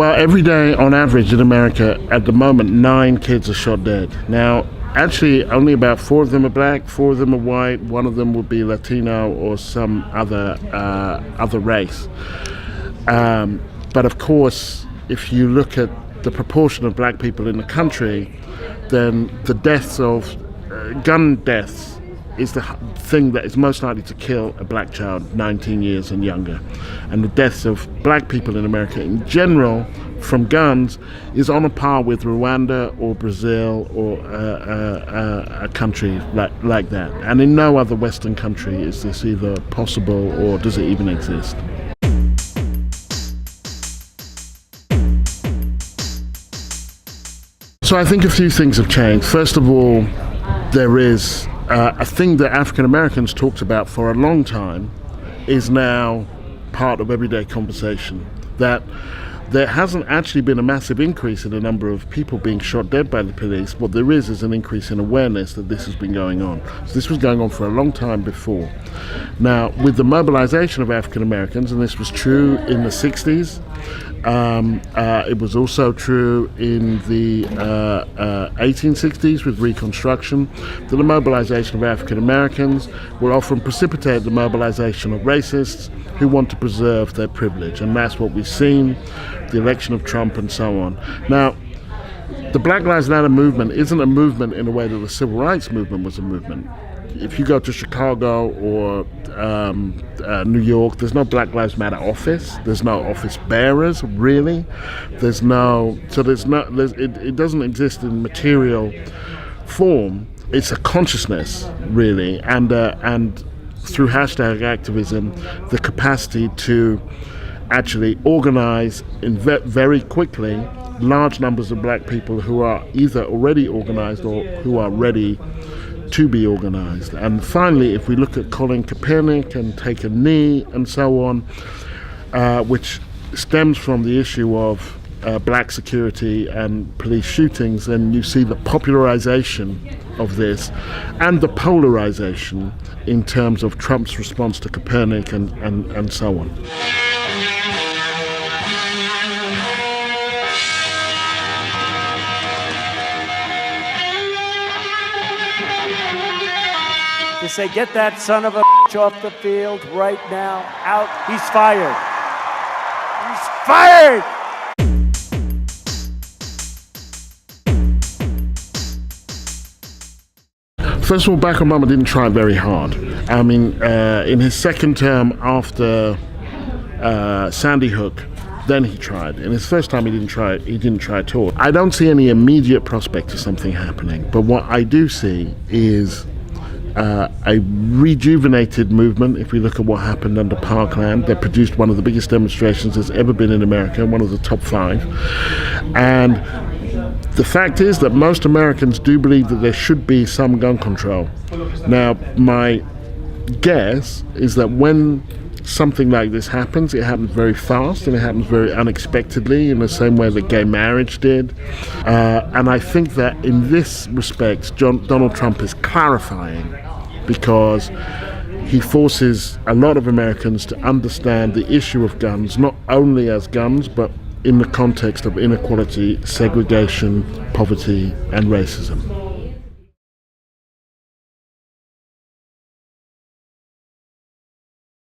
Well, every day on average in America, at the moment, 9 kids are shot dead. Now, actually, only about 4 of them are black, 4 of them are white, 1 of them would be Latino or some other race. But of course, if you look at the proportion of black people in the country, then the deaths of gun deaths is the thing that is most likely to kill a black child 19 years and younger. And the deaths of black people in America in general from guns is on a par with Rwanda or Brazil or a country like that. And in no other Western country is this either possible or does it even exist. So I think a few things have changed. First of all, there is a thing that African Americans talked about for a long time is now part of everyday conversation. That there hasn't actually been a massive increase in the number of people being shot dead by the police. What there is an increase in awareness that this has been going on. So this was going on for a long time before. Now, with the mobilization of African Americans, and this was true in the 60s, it was also true in the 1860s with Reconstruction, that the mobilization of African Americans will often precipitate the mobilization of racists who want to preserve their privilege. And that's what we've seen, the election of Trump and so on. Now, the Black Lives Matter movement isn't a movement in the way that the Civil Rights movement was a movement. If you go to Chicago or New York, there's no Black Lives Matter office. There's no office bearers, really. It doesn't exist in material form. It's a consciousness, really, and through hashtag activism, the capacity to actually organize very quickly large numbers of black people who are either already organized or who are ready to be organized. And finally, if we look at Colin Kaepernick and Take a Knee and so on, which stems from the issue of black security and police shootings, then you see the popularization of this and the polarization in terms of Trump's response to Kaepernick and so on. To say, get that son of a bitch off the field right now, out, he's fired. He's fired! First of all, Barack Obama didn't try very hard. I mean, in his second term after Sandy Hook, then he tried. In his first time, he didn't try at all. I don't see any immediate prospect of something happening, but what I do see is a rejuvenated movement. If we look at what happened under Parkland, that produced one of the biggest demonstrations there's ever been in America, one of the top 5. And the fact is that most Americans do believe that there should be some gun control. Now, my guess is that when something like this happens, it happens very fast and it happens very unexpectedly, in the same way that gay marriage did. And I think that in this respect, Donald Trump is clarifying, because he forces a lot of Americans to understand the issue of guns, not only as guns, but in the context of inequality, segregation, poverty, and racism.